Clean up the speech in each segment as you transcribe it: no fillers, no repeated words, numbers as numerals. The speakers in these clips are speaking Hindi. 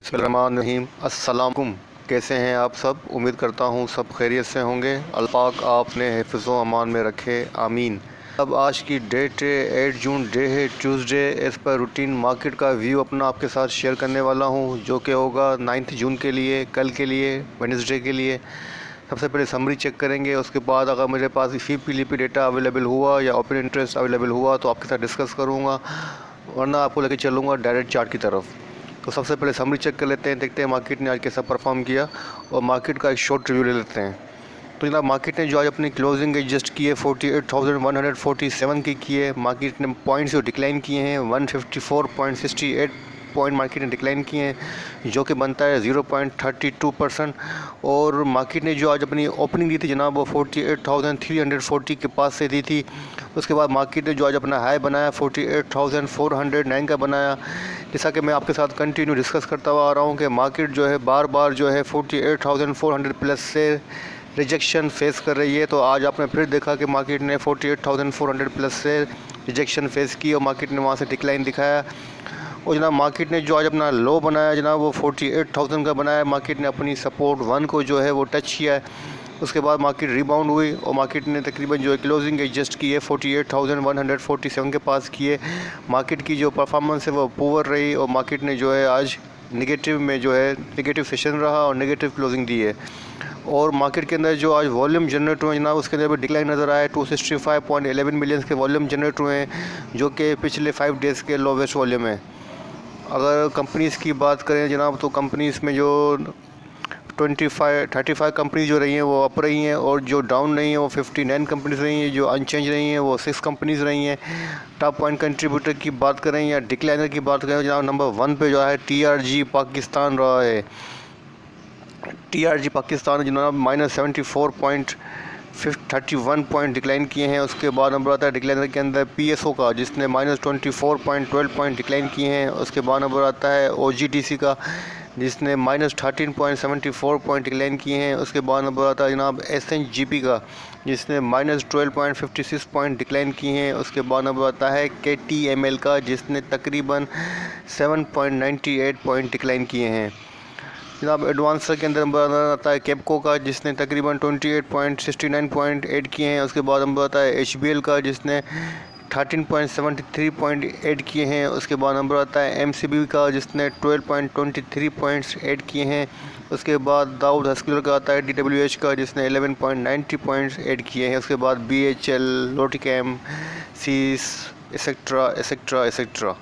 बिस्मिल्लाहिर्रहमानिर्रहीम। अस्सलाम वालेकुम। कैसे हैं आप सब? उम्मीद करता हूँ सब खैरियत से होंगे। अल्लाह पाक आपने हिफ्ज़ व अमान में रखे, आमीन। अब आज की डेट है 8 जून, डे है ट्यूसडे। इस पर रूटीन मार्केट का व्यू अपना आपके साथ शेयर करने वाला हूँ, जो कि होगा 9 जून के लिए, कल के लिए, वेडनेसडे के लिए। सबसे पहले समरी चेक करेंगे, उसके बाद अगर मेरे पास FIPLP डेटा अवेलेबल हुआ या ओपन इंटरेस्ट अवेलेबल हुआ तो आपके साथ डिस्कस करूँगा, वरना आपको लेके चलूँगा डायरेक्ट चार्ट की तरफ। तो सबसे पहले समरी चेक कर लेते हैं, देखते हैं मार्केट ने आज कैसा परफॉर्म किया और मार्केट का एक शॉर्ट रिव्यू ले लेते हैं। तो जनाब मार्केट ने जो आज अपनी क्लोजिंग एडजस्ट की है 48,147 की है। मार्केट ने पॉइंट्स जो डिक्लाइन किए हैं 154.68 पॉइंट मार्केट ने डिक्लाइन किए हैं, जो कि बनता है 0.32%। और मार्केट ने जो आज अपनी ओपनिंग दी थी जनाब वो 48,340 के पास से दी थी। उसके बाद मार्केट ने जो आज अपना हाई बनाया 48,409 का बनाया। जैसा कि मैं आपके साथ कंटिन्यू डिस्कस करता हुआ आ रहा हूँ कि मार्केट जो है बार बार जो है 48,400 प्लस से रिजेक्शन फेस कर रही है। तो आज आपने फिर देखा कि मार्केट ने 48,400 प्लस से रिजेक्शन फेस की और मार्केट ने वहाँ से डिक्लाइन दिखाया। और जनाब मार्केट ने जो आज अपना लो बनाया जनाब वो 48,000 का बनाया। मार्केट ने अपनी सपोर्ट 1 को जो है वो टच किया है। उसके बाद मार्केट रिबाउंड हुई और मार्केट ने तकरीबन जो है क्लोजिंग एडजस्ट की है 48,147 के पास की है। मार्केट की जो परफॉर्मेंस है वो पुअर रही और मार्केट ने जो है आज नेगेटिव में जो है नेगेटिव सेशन रहा और नेगेटिव क्लोजिंग दी है। और मार्केट के अंदर जो आज वॉल्यूम जनरेट हुए जनाब उसके अंदर भी डिक्लाइन नज़र आया। 265.11 मिलियन के वॉल्यूम जनरेट हुए हैं, जो कि पिछले 5 डेज़ के लोवेस्ट वॉल्यूम है। अगर कंपनीज़ की बात करें जनाब तो कंपनीज़ में जो 35 कंपनीज जो रही हैं वो अप रही हैं और जो डाउन रही हैं वो 59 कंपनीज रही हैं। जो अनचेंज रही हैं वो 6 कंपनीज रही हैं। टॉप पॉइंट कंट्रीब्यूटर की बात करें या डिक्लाइनर की बात करें जनाब नंबर 1 पे जो है TRG पाकिस्तान रहा है। TRG पाकिस्तान जनाब -74.31 पॉइंट डिक्लाइन किए हैं। उसके बाद नंबर आता है डिक्लाइनर के अंदर PSO का, जिसने -24.12 पॉइंट डिक्लाइन किए हैं। उसके बाद नंबर आता है OGTC का, जिसने -13.74 पॉइंट डिक्लाइन किए हैं। उसके बाद नंबर आता है जनाब SNGP का, जिसने -12.56 पॉइंट डिक्लाइन किए हैं। उसके बाद नंबर आता है KTML का, जिसने तकरीबन 7.98 पॉइंट डिक्लाइन किए हैं। जनाब एडवांसर के अंदर नंबर आता है केपको का, जिसने तकरीबन 28.69.8 किए हैं। उसके बाद नंबर आता है HBL का, जिसने 13.73.8 किए हैं। उसके बाद नंबर आता है MCB का, जिसने 12.23.8 किए हैं। उसके बाद दाऊद हस्कुलर का आता है DWH का, जिसने 11.90.8 किए हैं। उसके बाद BHL, लोटिकैम, सीस एक्सेट्रा एक्सेट्रा एक्सेट्रा।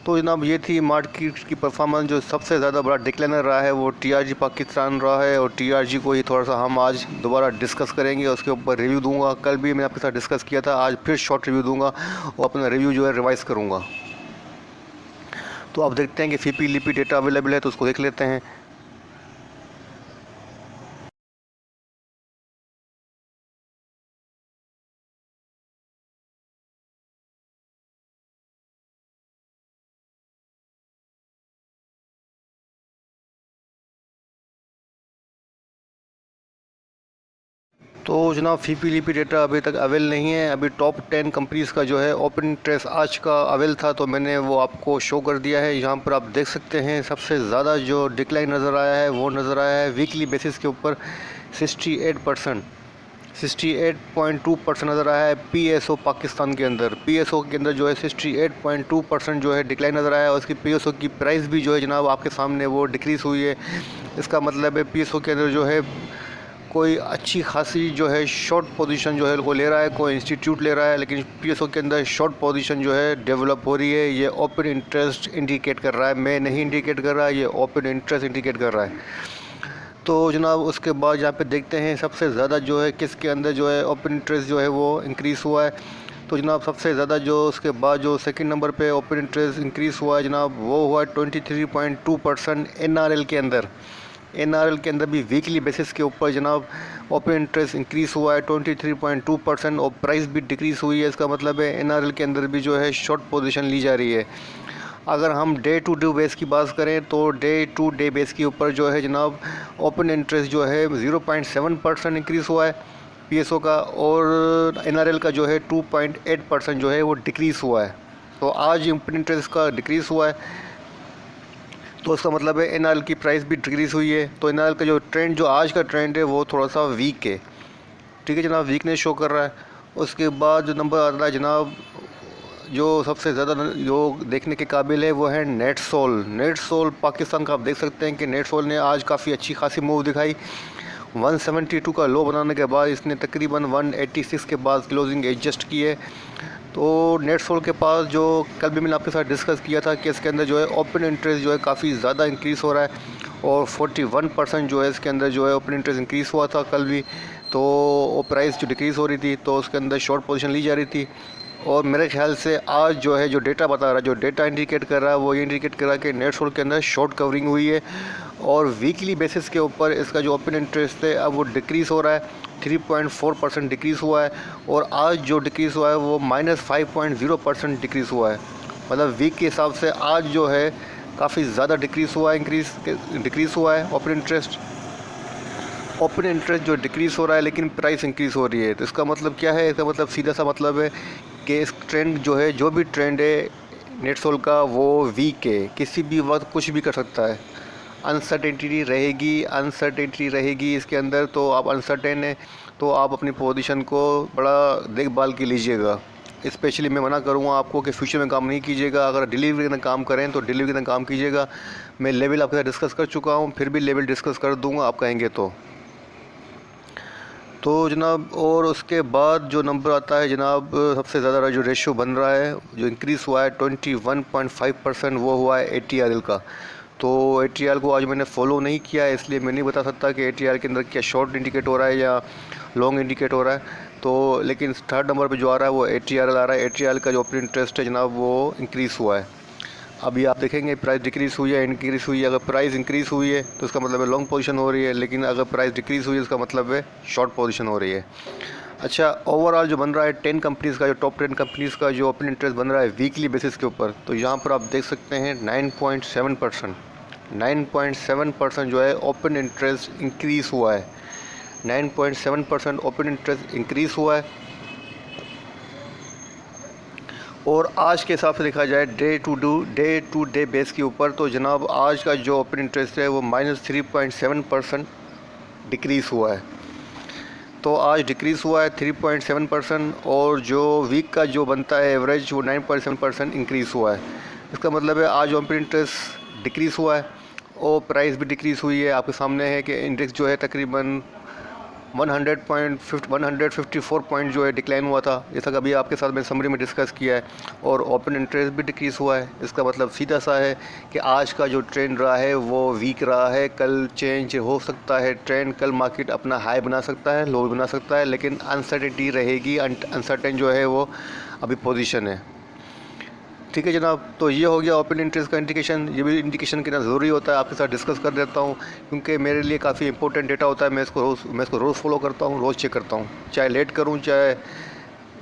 तो जनाब ये थी मार्केट की परफॉर्मेंस। जो सबसे ज़्यादा बड़ा डिक्लाइनर रहा है वो TRG पाकिस्तान रहा है और TRG को ही थोड़ा सा हम आज दोबारा डिस्कस करेंगे, उसके ऊपर रिव्यू दूंगा। कल भी मैंने आपके साथ डिस्कस किया था, आज फिर शॉर्ट रिव्यू दूंगा और अपना रिव्यू जो है रिवाइज़ करूँगा। तो आप देखते हैं कि FIPLP डेटा अवेलेबल है तो उसको देख लेते हैं। तो जनाब FIPLP डेटा अभी तक अवेल नहीं है। अभी टॉप 10 कंपनीज़ का जो है ओपन इंटरेस्ट आज का अवेल था, तो मैंने वो आपको शो कर दिया है। यहाँ पर आप देख सकते हैं सबसे ज़्यादा जो डिक्लाइन नज़र आया है वो नज़र आया है वीकली बेसिस के ऊपर 68%, 68.2% नज़र आया है PSO पाकिस्तान के अंदर। PSO के अंदर जो है 68.2% जो है डिक्लाइन नज़र आया है। उसकी PSO की प्राइस भी जो है जनाब आपके सामने वो डिक्रीज़ हुई है। इसका मतलब है PSO के अंदर जो है कोई अच्छी खासी जो है शॉर्ट पोजीशन जो है वो ले रहा है, कोई इंस्टीट्यूट ले रहा है, लेकिन PSO के अंदर शॉर्ट पोजीशन जो है डेवलप हो रही है। ये ओपन इंटरेस्ट इंडिकेट कर रहा है, मैं नहीं इंडिकेट कर रहा, ये ओपन इंटरेस्ट इंडिकेट कर रहा है। तो जनाब उसके बाद यहाँ पे देखते हैं सबसे ज़्यादा जो है किसके अंदर जो है ओपन इंटरेस्ट जो है वो इंक्रीज़ हुआ है। तो जनाब सबसे ज़्यादा जो उसके बाद जो सेकंड नंबर पे ओपन इंटरेस्ट इंक्रीज़ हुआ है जनाब वो हुआ 23.2% NRL के अंदर। NRL के अंदर भी वीकली बेसिस के ऊपर जनाब ओपन इंटरेस्ट इंक्रीज़ हुआ है 23.2% और प्राइस भी डिक्रीज़ हुई है। इसका मतलब है NRL के अंदर भी जो है शॉर्ट पोजीशन ली जा रही है। अगर हम डे टू डे बेस की बात करें तो डे टू डे बेस के ऊपर जो है जनाब ओपन इंटरेस्ट जो है 0.7% इंक्रीज़ हुआ है PSO का, और NRL का जो है 2.8% जो है वो डिक्रीज़ हुआ है। तो आज ओपन इंटरेस्ट का डिक्रीज़ हुआ है। तो इसका मतलब है NRL की प्राइस भी डिक्रीज़ हुई है। तो NRL का जो ट्रेंड, जो आज का ट्रेंड है वो थोड़ा सा वीक है। ठीक है जनाब, वीकनेस शो कर रहा है। उसके बाद जो नंबर आता है जनाब, जो सबसे ज़्यादा जो देखने के काबिल है वो है नेटसोल। नेटसोल पाकिस्तान का आप देख सकते हैं कि नेटसोल ने आज काफ़ी अच्छी खासी मूव दिखाई। 172 का लो बनाने के बाद इसने तकरीबन 186 के बाद क्लोजिंग एडजस्ट की है। तो नेटसोल के पास जो कल भी मैंने आपके साथ डिस्कस किया था कि इसके अंदर जो है ओपन इंटरेस्ट जो है काफ़ी ज़्यादा इंक्रीज़ हो रहा है और 41% जो है इसके अंदर जो है ओपन इंटरेस्ट इंक्रीज़ हुआ था कल भी। तो वो प्राइस जो डिक्रीज़ हो रही थी तो उसके अंदर शॉर्ट पोजीशन ली जा रही थी। और मेरे ख्याल से आज जो है जो डेटा बता रहा है, जो डेटा इंडिकेट कर रहा है वो ये इंडिकेट कर रहा है कि नेटसोल के अंदर शॉर्ट कवरिंग हुई है और वीकली बेसिस के ऊपर इसका जो ओपन इंटरेस्ट है अब वो डिक्रीज़ हो रहा है। 3.4% डिक्रीज़ हुआ है और आज जो डिक्रीज़ हुआ है वो -5.0% डिक्रीज़ हुआ है। मतलब वीक के हिसाब से आज जो है काफ़ी ज़्यादा डिक्रीज़ हुआ है, डिक्रीज़ हुआ है ओपन इंटरेस्ट। ओपन इंटरेस्ट जो डिक्रीज़ हो रहा है लेकिन प्राइस इंक्रीज़ हो रही है। तो इसका मतलब क्या है? इसका मतलब सीधा सा मतलब है कि इस ट्रेंड जो है, जो भी ट्रेंड है नेटसोल का वो वीक है, किसी भी वक्त कुछ भी कर सकता है। अनसर्टेनिटी रहेगी इसके अंदर। तो आप अनसर्टेन है तो आप अपनी पोजीशन को बड़ा देखभाल के लीजिएगा। स्पेशली मैं मना करूँगा आपको कि फ्यूचर में काम नहीं कीजिएगा। अगर डिलीवरी का काम करें तो डिलीवरी का काम कीजिएगा। मैं लेवल आपके साथ डिस्कस कर चुका हूँ, फिर भी लेवल डिस्कस कर दूँगा आप कहेंगे तो जनाब। और उसके बाद जो नंबर आता है जनाब, सबसे ज़्यादा जो रेशियो बन रहा है, जो इंक्रीज़ हुआ है 21.5%, वो हुआ है ATRL का। तो ATRL को आज मैंने फॉलो नहीं किया है, इसलिए मैं नहीं बता सकता कि ATRL के अंदर क्या शॉर्ट इंडिकेट हो रहा है या लॉन्ग इंडिकेट हो रहा है। तो लेकिन थर्ड नंबर पे जो आ रहा है वो ATRL आ रहा है। ATRL का जो ओपन इंटरेस्ट है जनाब वो इंक्रीज़ हुआ है। अभी आप देखेंगे प्राइस डिक्रीज़ हुई है, इंक्रीज़ हुई है। अगर प्राइस इंक्रीज़ हुई है तो इसका मतलब है लॉन्ग पोजीशन हो रही है, लेकिन अगर प्राइस डिक्रीज़ हुई है इसका मतलब है शॉर्ट पोजीशन हो रही है। अच्छा, ओवरऑल जो बन रहा है 10 कंपनीज़ का, जो टॉप 10 कंपनीज़ का जो ओपन इंटरेस्ट बन रहा है वीकली बेसिस के ऊपर, तो यहाँ पर आप देख सकते हैं 9.7% जो है ओपन इंटरेस्ट इंक्रीज़ हुआ है। 9.7% ओपन इंटरेस्ट इंक्रीज़ हुआ है। और आज के हिसाब से देखा जाए डे टू डे बेस के ऊपर, तो जनाब आज का जो ओपन इंटरेस्ट है वो -3.7% डिक्रीज़ हुआ है। तो आज डिक्रीज़ हुआ है 3.7%। और जो वीक का जो बनता है एवरेज वो 9.7% इंक्रीज़ हुआ है। इसका मतलब है आज ओपन इंटरेस्ट डिक्रीज़ हुआ है और प्राइस भी डिक्रीज़ हुई है। आपके सामने है कि इंडेक्स जो है तकरीबन 154 पॉइंट जो है डिक्लाइन हुआ था, जैसा कभी आपके साथ मैंने समरी में डिस्कस किया है। और ओपन इंटरेस्ट भी डिक्रीज़ हुआ है। इसका मतलब सीधा सा है कि आज का जो ट्रेंड रहा है वो वीक रहा है। कल चेंज हो सकता है ट्रेंड, कल मार्केट अपना हाई बना सकता है, लो बना सकता है, लेकिन अनसर्टेनिटी रहेगी। अनसर्टेन जो है वो अभी पोजीशन है। ठीक है जनाब, तो ये हो गया ओपन इंटरेस्ट का इंडिकेशन। ये भी इंडिकेशन कितना ज़रूरी होता है आपके साथ डिस्कस कर देता हूँ, क्योंकि मेरे लिए काफ़ी इंपॉर्टेंट डेटा होता है। मैं इसको रोज़ फॉलो करता हूँ, रोज़ चेक करता हूँ, चाहे लेट करूँ चाहे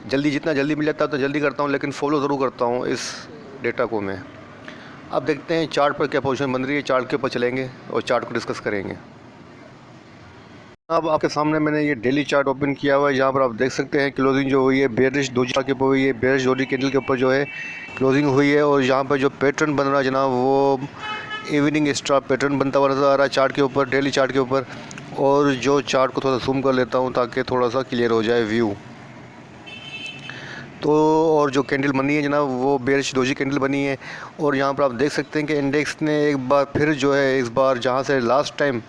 जल्दी। जितना जल्दी मिल जाता है तो जल्दी करता हूँ, लेकिन फॉलो ज़रूर करता हूँ इस डेटा को मैं। अब देखते हैं चार्ट पर क्या पोजीशन बन रही है। चार्ट के ऊपर चलेंगे और चार्ट को डिस्कस करेंगे। अब आपके सामने मैंने ये डेली चार्ट ओपन किया हुआ है। यहाँ पर आप देख सकते हैं क्लोजिंग जो हुई है बेयरिश डोजी के ऊपर हुई है। बेयरिश डोजी कैंडल के ऊपर जो है क्लोजिंग हुई है। और यहाँ पर जो पैटर्न बन रहा है जनाब वो इवनिंग स्टार पैटर्न बनता हुआ नज़र आ रहा है चार्ट के ऊपर, डेली चार्ट के ऊपर। और जो चार्ट को थोड़ा जूम कर लेता हूँ ताकि थोड़ा सा क्लियर हो जाए व्यू। तो और जो कैंडल बनी है जनाब वो बेयरिश डोजी कैंडल बनी है। और यहाँ पर आप देख सकते हैं कि इंडेक्स ने एक बार फिर जो है इस बार जहाँ से लास्ट टाइम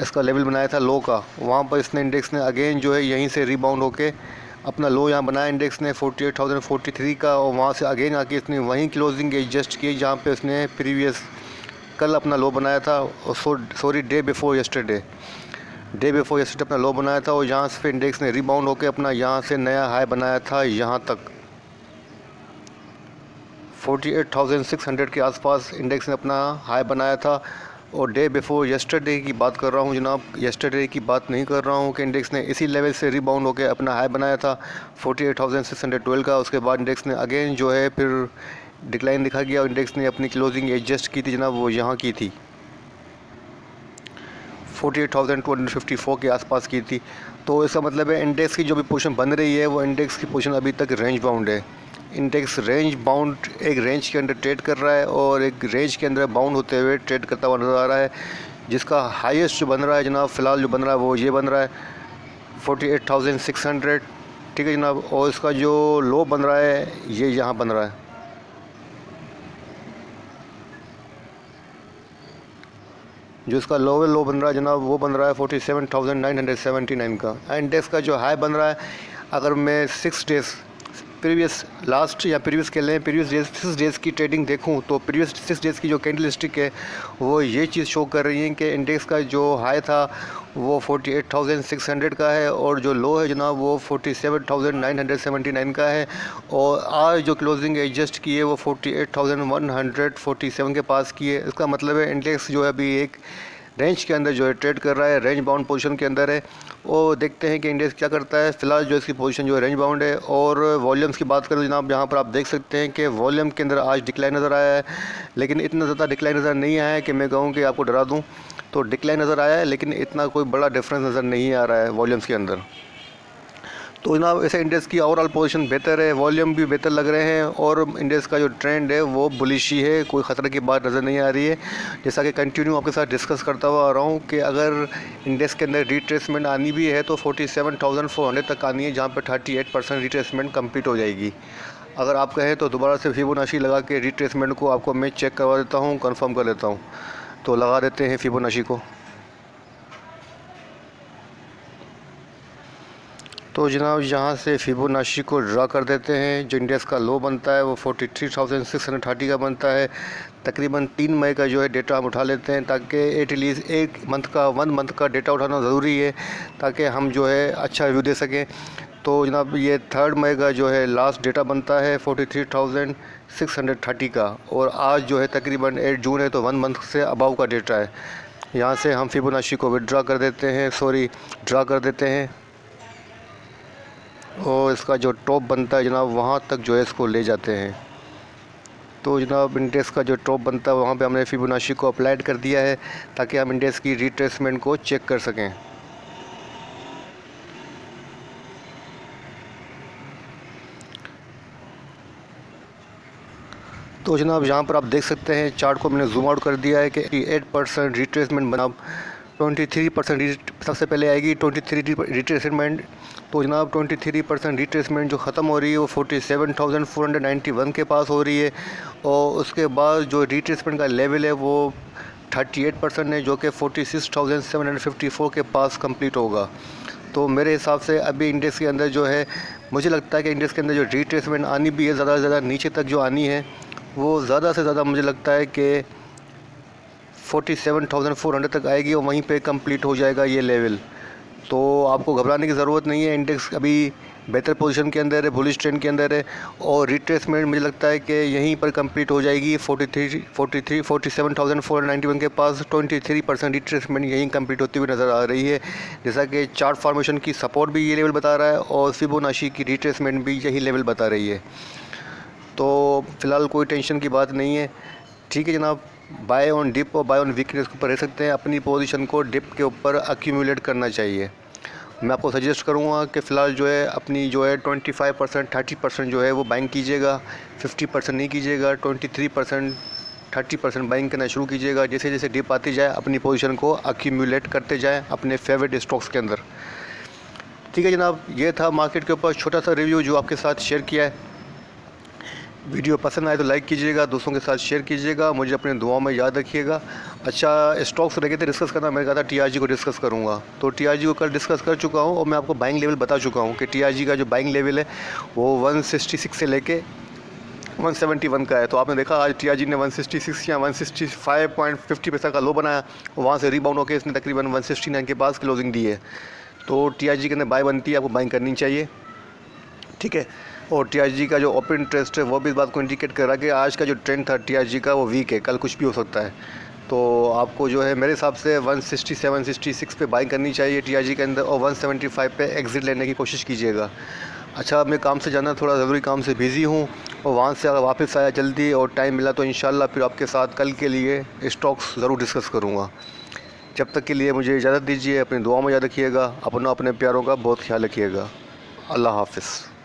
इसका लेवल बनाया था लो का, वहाँ पर इसने इंडेक्स ने अगेन जो है यहीं से रिबाउंड होके अपना लो यहाँ बनाया इंडेक्स ने 48,043 का। और वहाँ से अगेन आके इसने वहीं क्लोजिंग एडजस्ट की जहाँ पे इसने प्रीवियस कल अपना लो बनाया था। और डे बिफोर यस्टरडे अपना लो बनाया था। और यहाँ से इंडेक्स ने रिबाउंड होकर अपना यहाँ से नया हाई बनाया था यहाँ तक 48,600 के आसपास इंडेक्स ने अपना हाई बनाया था। और डे बिफोर यस्टरडे की बात कर रहा हूँ जनाब, यस्टरडे की बात नहीं कर रहा हूँ कि इंडेक्स ने इसी लेवल से रिबाउंड होकर अपना हाई बनाया था 48,612 का। उसके बाद इंडेक्स ने अगेन जो है फिर डिक्लाइन दिखा गया और इंडेक्स ने अपनी क्लोजिंग एडजस्ट की थी जनाब, वो यहाँ की थी 48,254 के आसपास की थी। तो इसका मतलब है इंडेक्स की जो भी पोजीशन बन रही है वो इंडेक्स की पोजीशन अभी तक रेंज बाउंड है। इंडेक्स रेंज बाउंड, एक रेंज के अंदर ट्रेड कर रहा है और एक रेंज के अंदर बाउंड होते हुए ट्रेड करता हुआ नज़र आ रहा है, जिसका हाईएस्ट जो बन रहा है जनाब फ़िलहाल जो बन रहा है वो ये बन रहा है 48,600, ठीक है जनाब। और इसका जो लो बन रहा है ये यहाँ बन रहा है, जो इसका लो बन रहा है जनाब वो बन रहा है 47,979 का। इंडेक्स का जो हाई बन रहा है, अगर मैं 6 डेज़ प्रीवियस लास्ट या प्रीवियस के लें, प्रीवियस डेज 6 डेज़ की ट्रेडिंग देखूं तो प्रीवियस 6 डेज़ की जो कैंडल स्टिक है वो ये चीज़ शो कर रही है कि इंडेक्स का जो हाई था वो 48,600 का है और जो लो है जनाब वो 47,979 का है। और आज जो क्लोजिंग एडजस्ट की है वो 48,147 के पास की है। इसका मतलब है इंडेक्स जो है अभी एक रेंज के अंदर जो है ट्रेड कर रहा है, रेंज बाउंड पोजीशन के अंदर है। और देखते हैं कि इंडेक्स क्या करता है। फ़िलहाल जो इसकी पोजीशन जो है रेंज बाउंड है। और वॉल्यूम्स की बात करें जनाब, यहाँ पर आप देख सकते हैं कि वॉल्यूम के अंदर आज डिक्लाइन नज़र आया है, लेकिन इतना ज़्यादा डिक्लाइन नज़र नहीं आया है कि मैं कहूँ कि आपको डरा दूँ। तो डिक्लाइन नज़र आया है लेकिन इतना कोई बड़ा डिफरेंस नज़र नहीं आ रहा है वॉल्यूम्स के अंदर। तो जनाब ऐसे इंडेक्स की ओवरऑल पोजीशन बेहतर है, वॉल्यूम भी बेहतर लग रहे हैं और इंडेक्स का जो ट्रेंड है वो बुलिश ही है, कोई ख़तरे की बात नज़र नहीं आ रही है। जैसा कि कंटिन्यू आपके साथ डिस्कस करता हुआ आ रहा हूँ कि अगर इंडेक्स के अंदर रिट्रेसमेंट आनी भी है तो 47,400 तक आनी है, जहाँ पर 38% रिट्रेसमेंट कंप्लीट हो जाएगी। अगर आप कहें तो दोबारा से फिबोनाची लगा के रिट्रेसमेंट को आपको मैं चेक करवा देता हूँ, कन्फर्म कर लेता हूँ। तो लगा देते हैं फिबोनाची को। तो जनाब यहाँ से फिबोनाची को ड्रा कर देते हैं। जो इंडेक्स का लो बनता है वो 43,630 का बनता है। तकरीबन 3 मई का जो है डेटा हम उठा लेते हैं, ताकि एटलीस्ट एक मंथ का 1 मंथ का डेटा उठाना ज़रूरी है ताकि हम जो है अच्छा रिव्यू दे सकें। तो जनाब ये 3 मई का जो है लास्ट डेटा बनता है 43,630 का, और आज जो है तकरीबन 8 जून है तो 1 मंथ से अबाव का डेटा है। यहाँ से हम फिबोनाची को विड्रा कर देते हैं, ड्रा कर देते हैं। और इसका जो टॉप बनता है जनाब वहाँ तक जो है इसको ले जाते हैं। तो जनाब इंडेक्स का जो टॉप बनता है वहाँ पे हमने फिबोनाची को अप्लाइड कर दिया है ताकि हम इंडेक्स की रिट्रेसमेंट को चेक कर सकें। तो जनाब यहाँ पर आप देख सकते हैं चार्ट को मैंने जूम आउट कर दिया है कि 8% रिट्रेसमेंट बना, 23% सबसे पहले आएगी 23 रिट्रेसमेंट। तो जनाब 23% रिट्रेसमेंट जो ख़त्म हो रही है वो 47,491 के पास हो रही है। और उसके बाद जो रिट्रेसमेंट का लेवल है वो 38% है, जो कि 46,754 के पास कंप्लीट होगा। तो मेरे हिसाब से अभी इंडेक्स के अंदर जो है, मुझे लगता है कि इंडेक्स के अंदर जो रिट्रेसमेंट आनी भी है ज़्यादा से ज़्यादा नीचे तक जो आनी है वो ज़्यादा से ज़्यादा मुझे लगता है कि 47,400 तक आएगी और वहीं पे कंप्लीट हो जाएगा ये लेवल। तो आपको घबराने की ज़रूरत नहीं है, इंडेक्स अभी बेहतर पोजीशन के अंदर है, बुलिश ट्रेंड के अंदर है। और रिट्रेसमेंट मुझे लगता है कि यहीं पर कंप्लीट हो जाएगी 47,491 के पास 23% रिट्रेसमेंट यहीं कंप्लीट होती हुई नज़र आ रही है। जैसा कि चार्ट फॉर्मेशन की सपोर्ट भी ये लेवल बता रहा है और फिबोनाची की रिट्रेसमेंट भी यही लेवल बता रही है। तो फ़िलहाल कोई टेंशन की बात नहीं है, ठीक है जनाब। बाय ऑन डिप और बाय ऑन वीकनेस के ऊपर रह सकते हैं, अपनी पोजीशन को डिप के ऊपर अक्यूमुलेट करना चाहिए। मैं आपको सजेस्ट करूंगा कि फ़िलहाल जो है अपनी जो है 25% 30% जो है वो बाइंग कीजिएगा, 50% नहीं कीजिएगा, 23% 30% बाइंग करना शुरू कीजिएगा। जैसे जैसे डिप आती जाए अपनी पोजीशन को अक्यूमुलेट करते जाएँ अपने फेवरेट स्टॉक्स के अंदर। ठीक है जनाब, ये था मार्केट के ऊपर छोटा सा रिव्यू जो आपके साथ शेयर किया है। वीडियो पसंद आए तो लाइक कीजिएगा, दोस्तों के साथ शेयर कीजिएगा, मुझे अपने दुआओं में याद रखिएगा। अच्छा, स्टॉक्स रह गए थे डिस्कस करना, मैंने कहा था टीआरजी को डिस्कस करूंगा, तो टीआरजी को कल डिस्कस कर चुका हूं और मैं आपको बाइंग लेवल बता चुका हूं कि टीआरजी का जो बाइंग लेवल है वो 166 से लेके 171 का है। तो आपने देखा आज टीआरजी ने 166 या 165.50 पैसा का लो बनाया, वहाँ से रिबाउंड होकर इसने तकरीबन 169 के पास क्लोजिंग दी है। तो टीआरजी के अंदर बाय बनती है, आपको बाइंग करनी चाहिए, ठीक है। और टीआरजी का जो ओपन इंटरेस्ट है वो भी इस बात को इंडिकेट कर रहा है कि आज का जो ट्रेंड था टीआरजी का वो वीक है, कल कुछ भी हो सकता है। तो आपको जो है मेरे हिसाब से 167 66 पे बाइंग करनी चाहिए टीआरजी के अंदर, और 175 पे एग्ज़िट लेने की कोशिश कीजिएगा। अच्छा, मैं काम से जाना थोड़ा ज़रूरी काम से बिज़ी हूँ, और वहाँ से अगर वापस आया जल्दी और टाइम मिला तो इंशाल्लाह फिर आपके साथ कल के लिए स्टॉक्स ज़रूर डिस्कस करूँगा। जब तक के लिए मुझे इजाज़त दीजिए, अपनी दुआ में याद रखिएगा, अपने प्यारों का बहुत ख्याल रखिएगा। अल्लाह हाफ़िज़।